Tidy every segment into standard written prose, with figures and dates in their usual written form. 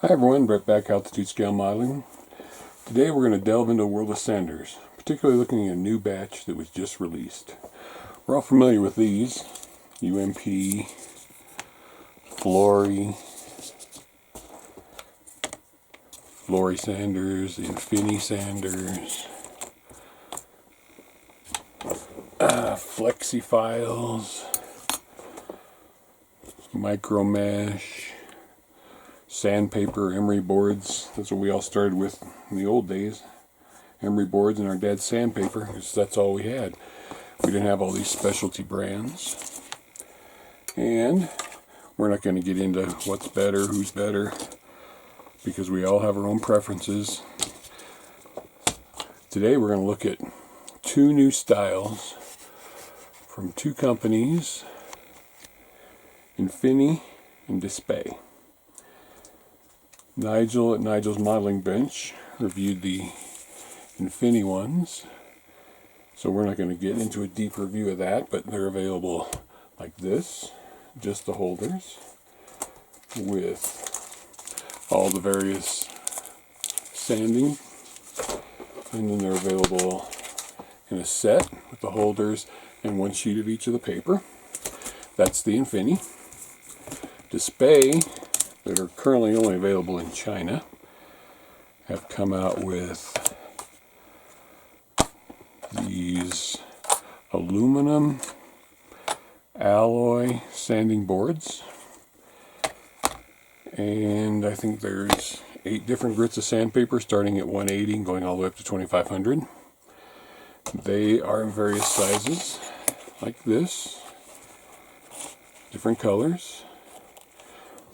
Hi everyone, Brett back, Altitude Scale Modeling. Today we're going to delve into the world of Sanders, particularly looking at a new batch that was just released. We're all familiar with these, UMP, Flory Sanders, Infini Sanders, Flexi Files, Micro Mesh, sandpaper, emery boards. That's what we all started with in the old days. Emery boards and our dad's sandpaper, because that's all we had. We didn't have all these specialty brands. And we're not going to get into what's better, who's better, because we all have our own preferences. Today we're going to look at two new styles from two companies, Infini and Dspiae. Nigel at Nigel's Modeling Bench reviewed the Infini ones, so we're not going to get into a deep review of that, but they're available like this, just the holders, with all the various sanding, and then they're available in a set with the holders and one sheet of each of the paper. That's the Infini. Dspiae, that are currently only available in China, have come out with these aluminum alloy sanding boards, and I think there's 8 different grits of sandpaper starting at 180 and going all the way up to 2500. They are in various sizes like this, different colors.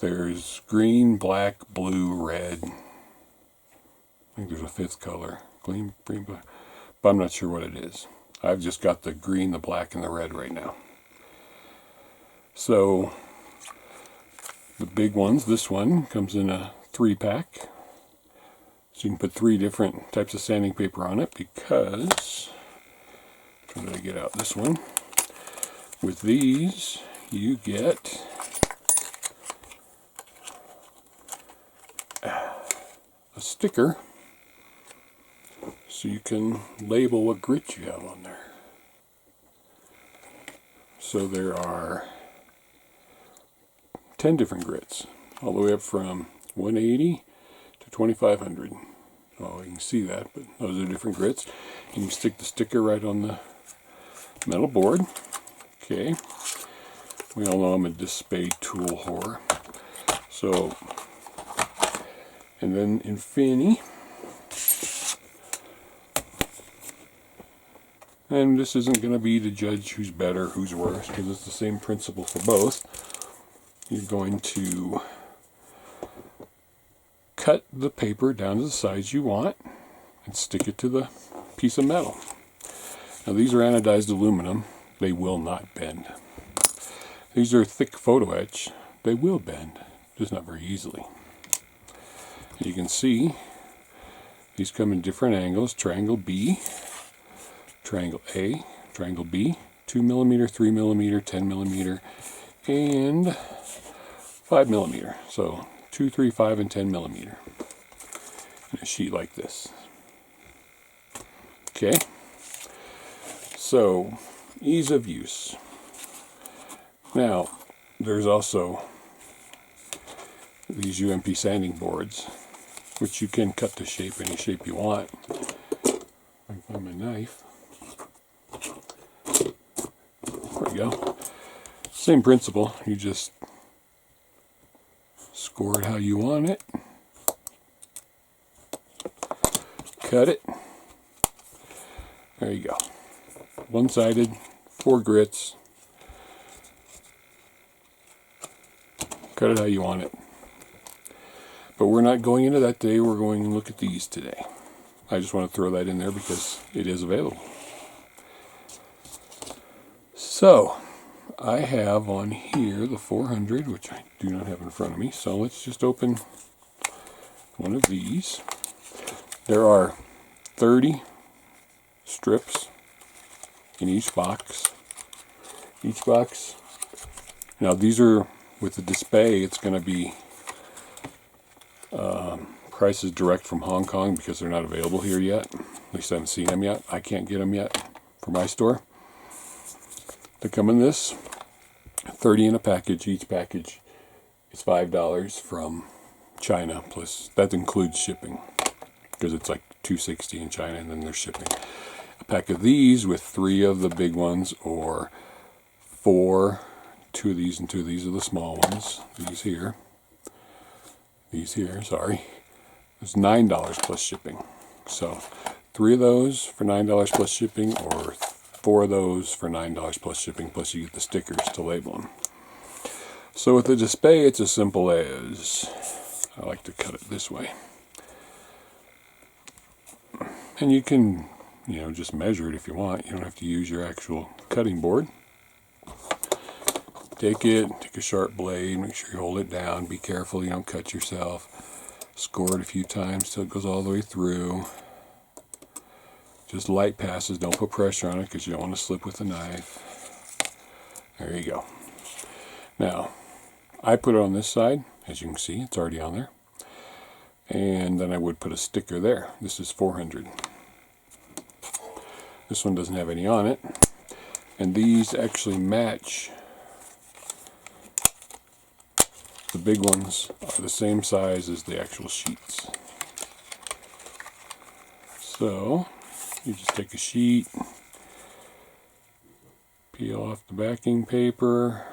There's green, black, blue, red. I think there's a 5th color. Green, black. But I'm not sure what it is. I've just got the green, the black, and the red right now. So, the big ones, this one comes in a 3-pack. So you can put 3 different types of sanding paper on it because, how did I get out this one? With these, you get a sticker so you can label what grit you have on there. So there are 10 different grits, all the way up from 180 to 2500. Oh, you can see that, but those are different grits. You can stick the sticker right on the metal board. Okay. We all know I'm a Dspiae tool whore. So, and then Infini. And this isn't going to be to judge who's better, who's worse, because it's the same principle for both. You're going to cut the paper down to the size you want and stick it to the piece of metal. Now these are anodized aluminum. They will not bend. These are thick photo etch. They will bend, just not very easily. And you can see these come in different angles. Triangle B, triangle A, triangle B, 2mm, 3mm, 10mm, and 5mm. So 2, 3, 5, and 10mm. In a sheet like this. Okay. So, ease of use. Now, there's also these UMP sanding boards, which you can cut to shape any shape you want. I can find my knife. There we go. Same principle. You just score it how you want it. Cut it. There you go. One-sided, 4 grits. Cut it how you want it. But we're not going into that today. We're going to look at these today. I just want to throw that in there because it is available. So, I have on here the 400, which I do not have in front of me. So let's just open one of these. There are 30 strips in each box. Now these are, with the Dspiae, it's going to be Prices direct from Hong Kong because they're not available here yet. At least I haven't seen them yet. I can't get them yet for my store. They come in this 30 in a package. Each package is $5 from China, plus that includes shipping because it's like $2.60 in China, and then there's shipping. A pack of these with 3 of the big ones, or 4, 2 of these and 2 of these are the small ones. These here, sorry, it's $9 plus shipping. So 3 of those for $9 plus shipping, or 4 of those for $9 plus shipping, plus you get the stickers to label them. So with the Dspiae, it's as simple as, I like to cut it this way. And you can, just measure it if you want. You don't have to use your actual cutting board. Take a sharp blade, make sure you hold it down, be careful you don't cut yourself. Score it a few times till it goes all the way through. Just light passes, don't put pressure on it because you don't want to slip with the knife. There you go. Now, I put it on this side, as you can see, it's already on there. And then I would put a sticker there. This is 400. This one doesn't have any on it. And these actually match. The big ones are the same size as the actual sheets. So, you just take a sheet, peel off the backing paper,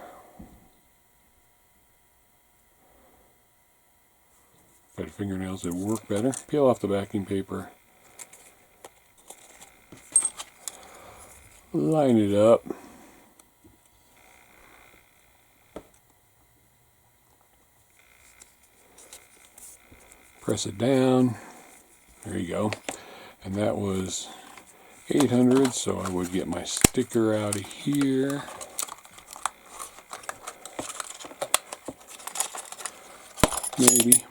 if I had fingernails it would work better. Peel off the backing paper, line it up, press it down, there you go. And that was 800, so I would get my sticker out of here. Maybe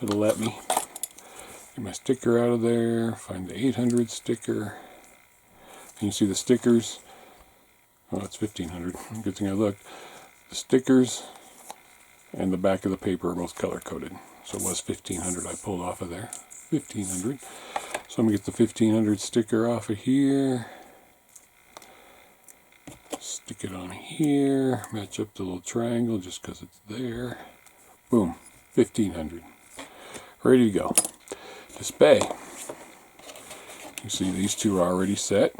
it'll let me. Get my sticker out of there, find the 800 sticker. And you see the stickers. Oh, it's 1500. Good thing I looked. The stickers and the back of the paper are both color coded. So it was 1500 I pulled off of there. 1500. So I'm going to get the 1500 sticker off of here. Stick it on here. Match up the little triangle just because it's there. Boom. 1500. Ready to go. Dspiae. You see these two are already set.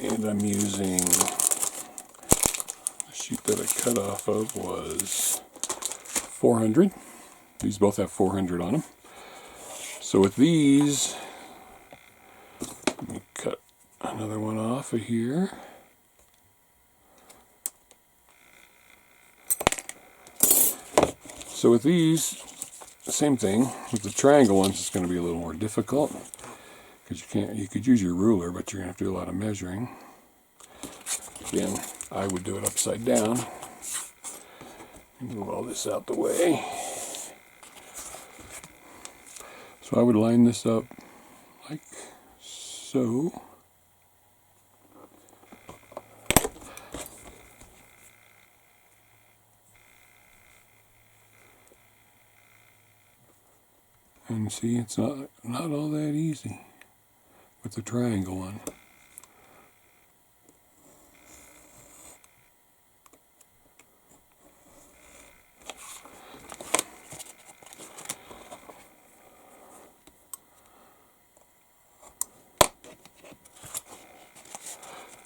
And I'm using the sheet that I cut off of was 400. These both have 400 on them. So with these, let me cut another one off of here. So with these, same thing. With the triangle ones, it's going to be a little more difficult because you could use your ruler, but you're going to have to do a lot of measuring. Again, I would do it upside down. Move all this out the way. So I would line this up like so. And see, it's not all that easy with the triangle one.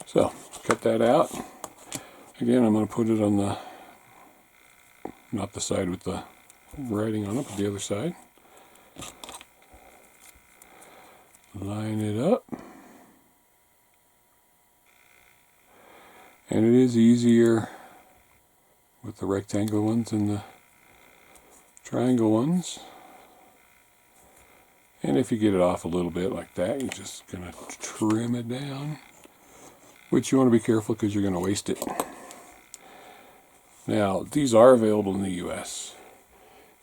So, cut that out. Again, I'm going to put it on the, not the side with the writing on it, but the other side. Line it up. And it is easier with the rectangle ones than the triangle ones. And if you get it off a little bit like that, you're just going to trim it down. Which you want to be careful because you're going to waste it. Now, these are available in the US.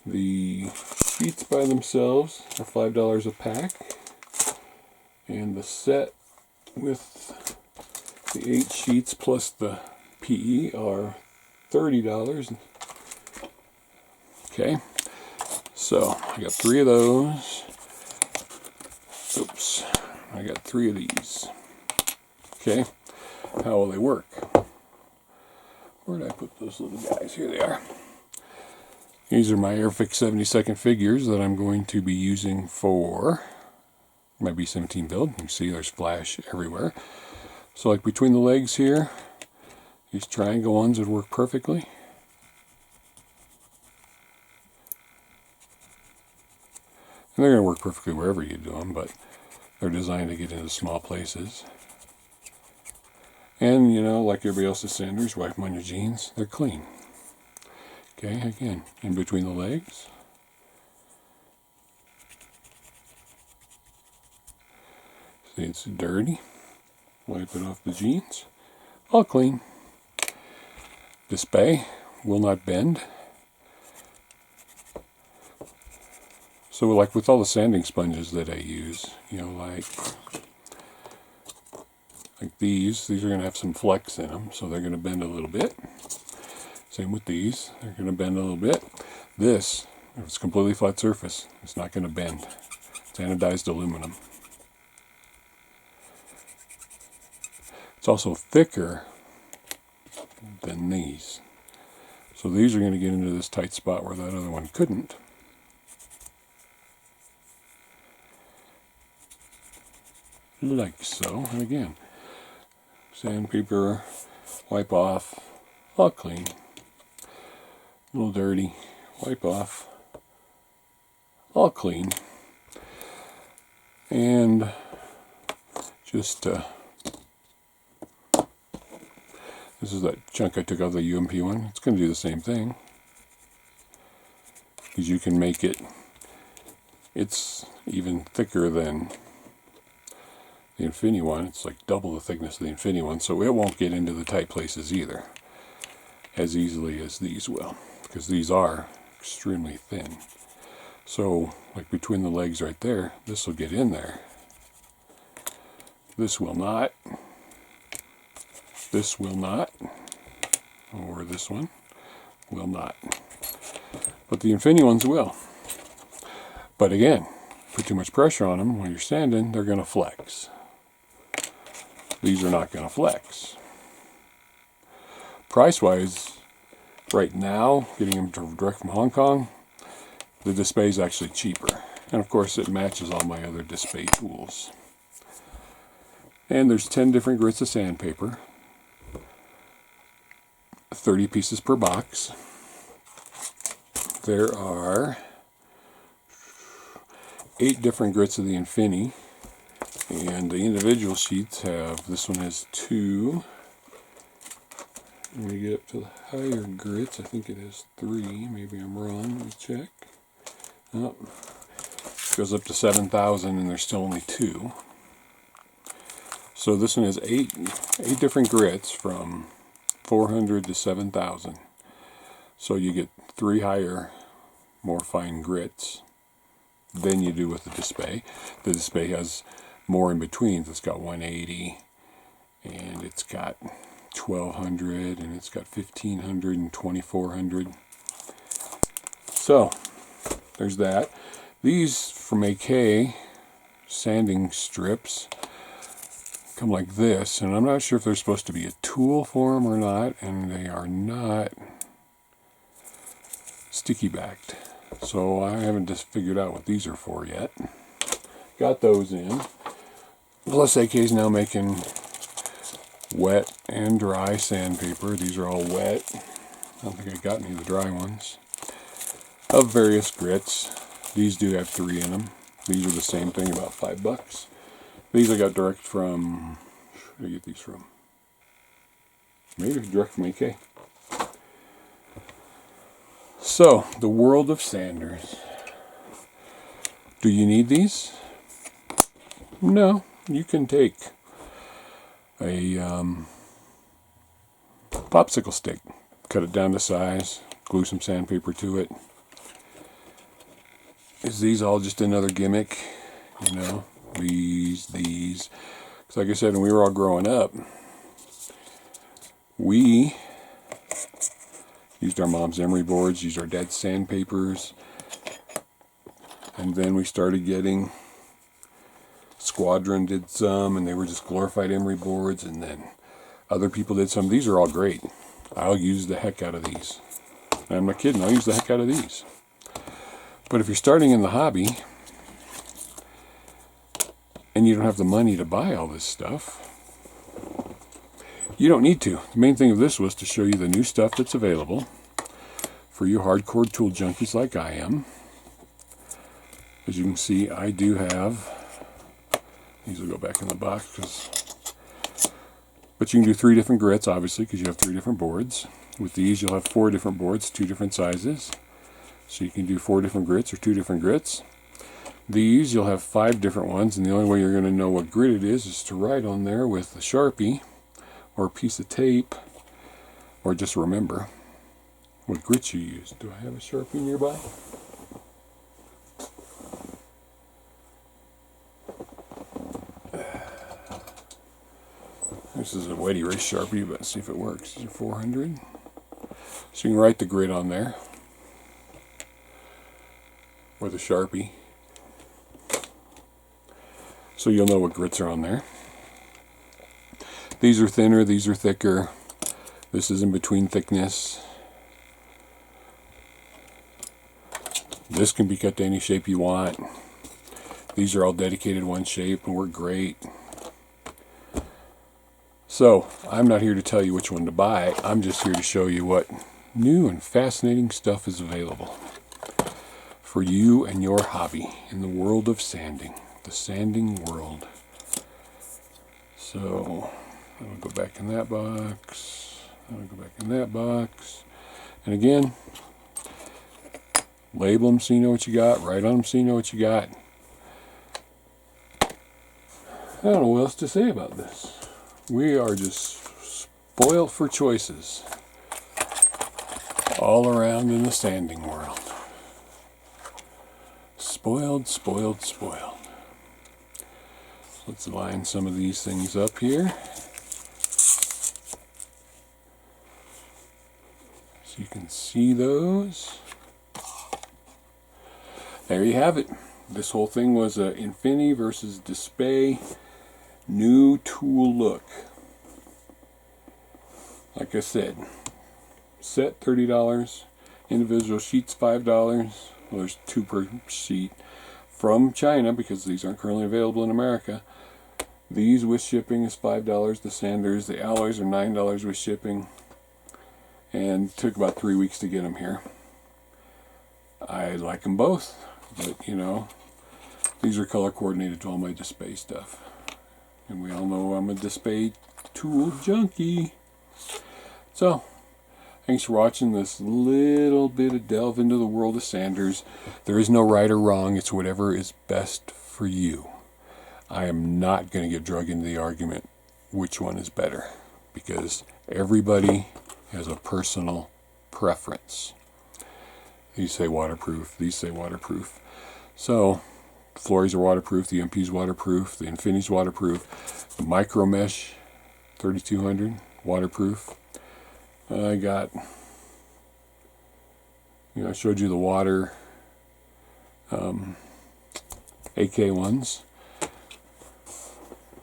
The sheets by themselves are $5 a pack. And the set with the 8 sheets plus the PE are $30. Okay, So I got 3 of those. Oops, I got 3 of these. Okay, how will they work? Where did I put those little guys? Here they are. These are my Airfix 70-second figures that I'm going to be using for my B-17 build. You can see there's flash everywhere. So like between the legs here, these triangle ones would work perfectly. And they're going to work perfectly wherever you do them, but they're designed to get into small places. And, you know, like everybody else's Sanders, wipe them on your jeans, they're clean. Okay, again, in between the legs. See, it's dirty. Wipe it off the jeans. All clean. Dspiae will not bend. So like with all the sanding sponges that I use, you know, like these are going to have some flex in them, so they're going to bend a little bit. Same with these, they're going to bend a little bit. This, if it's a completely flat surface, it's not going to bend. It's anodized aluminum. It's also thicker than these. So these are going to get into this tight spot where that other one couldn't. Like so. And again, sandpaper, wipe off, all clean. A little dirty, wipe off, all clean. And just this is that chunk I took out of the UMP one. It's going to do the same thing, because you can make it, it's even thicker than the Infini one. It's like double the thickness of the Infini one, so it won't get into the tight places either as easily as these will, because these are extremely thin. So like between the legs right there, this will get in there. This will not. This will not. Or this one will not. But the Infini ones will. But again, put too much pressure on them when you're sanding, they're going to flex. These are not going to flex. Price-wise, right now, getting them direct from Hong Kong, the Dspiae is actually cheaper. And of course, it matches all my other Dspiae tools. And there's 10 different grits of sandpaper. 30 pieces per box. There are 8 different grits of the Infini. And the individual sheets have, this one has 2. When we get up to the higher grits, I think it has 3. Maybe I'm wrong. Let me check. Oh, it goes up to 7,000 and there's still only 2. So this one has 8 different grits from 400 to 7,000. So you get 3 higher, more fine grits than you do with the Dspiae. The Dspiae has more in between. It's got 180, and it's got 1200, and it's got 1500 and 2400. So there's that. These from AK sanding strips come like this, and I'm not sure if they're supposed to be a tool for them or not, and they are not sticky backed. So I haven't just figured out what these are for yet. Got those in. Plus AK is now making wet and dry sandpaper. These are all wet. I don't think I got any of the dry ones. Of various grits. These do have 3 in them. These are the same thing, about $5. These I got direct from, where did I get these from? Maybe direct from AK. So, the world of Sanders. Do you need these? No. You can take a popsicle stick, cut it down to size, glue some sandpaper to it. Is these all just another gimmick? You know, these. Because like I said, when we were all growing up, we used our mom's emery boards, used our dad's sandpapers. And then we started getting, Squadron did some, and they were just glorified emery boards, and then other people did some. These are all great. I'll use the heck out of these. And I'm not kidding, I'll use the heck out of these. But if you're starting in the hobby, and you don't have the money to buy all this stuff, you don't need to. The main thing of this was to show you the new stuff that's available for you hardcore tool junkies like I am. As you can see, I do have, these will go back in the box, but you can do 3 different grits, obviously, because you have 3 different boards. With these, you'll have 4 different boards, 2 different sizes. So you can do 4 different grits or 2 different grits. These, you'll have 5 different ones, and the only way you're going to know what grit it is to write on there with a Sharpie or a piece of tape, or just remember what grits you use. Do I have a Sharpie nearby? This is a wet erase Sharpie, but let's see if it works. These are 400. So you can write the grit on there with a Sharpie. So you'll know what grits are on there. These are thinner, these are thicker. This is in between thickness. This can be cut to any shape you want. These are all dedicated one shape and work great. So, I'm not here to tell you which one to buy. I'm just here to show you what new and fascinating stuff is available for you and your hobby in the world of sanding. The sanding world. So, I'm going to go back in that box. I'm going to go back in that box. And again, label them so you know what you got. Write on them so you know what you got. I don't know what else to say about this. We are just spoiled for choices all around in the sanding world. Spoiled, spoiled, spoiled. Let's line some of these things up here. So you can see those. There you have it. This whole thing was a Infini versus Dspiae new tool look. Like I said, set $30, individual sheets $5. Well, there's 2 per sheet from China because these aren't currently available in America. These with shipping is $5. The Sanders, the alloys are $9 with shipping, and it took about 3 weeks to get them here. I like them both, but you know, these are color coordinated to all my Dspiae stuff. And we all know I'm a Dspiae tool junkie. So, thanks for watching this little bit of delve into the world of Sanders. There is no right or wrong. It's whatever is best for you. I am not going to get dragged into the argument which one is better, because everybody has a personal preference. These say waterproof. These say waterproof. So, Flories are waterproof, the MP's waterproof, the Infini's waterproof, the Micro Mesh 3200 waterproof. I got, I showed you the water AK ones,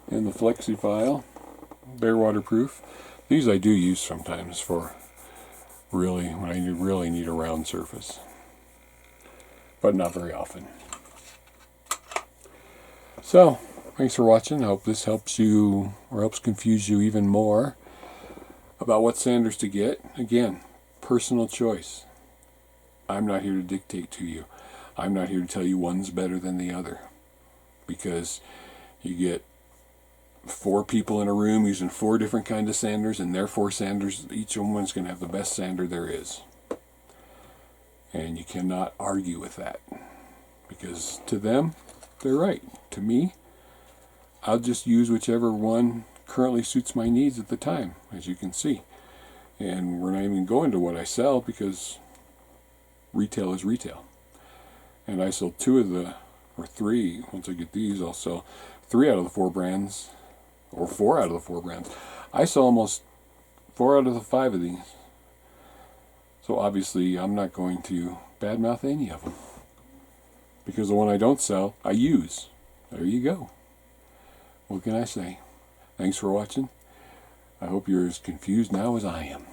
and the Flexi File, they're waterproof. These I do use sometimes for really, when I really need a round surface, but not very often. So, thanks for watching. I hope this helps you, or helps confuse you even more about what sanders to get. Again, personal choice. I'm not here to dictate to you. I'm not here to tell you one's better than the other, because you get 4 people in a room using 4 different kinds of sanders, and their 4 sanders, each one's going to have the best sander there is. And you cannot argue with that, because to them, they're right. To me, I'll just use whichever one currently suits my needs at the time, as you can see. And we're not even going to what I sell, because retail is retail. And I sell 2 of the, or 3, once I get these, I'll sell 3 out of the 4 brands, or 4 out of the 4 brands. I sell almost 4 out of the 5 of these. So obviously I'm not going to badmouth any of them. because the one I don't sell, I use. There you go. What can I say? Thanks for watching. I hope you're as confused now as I am.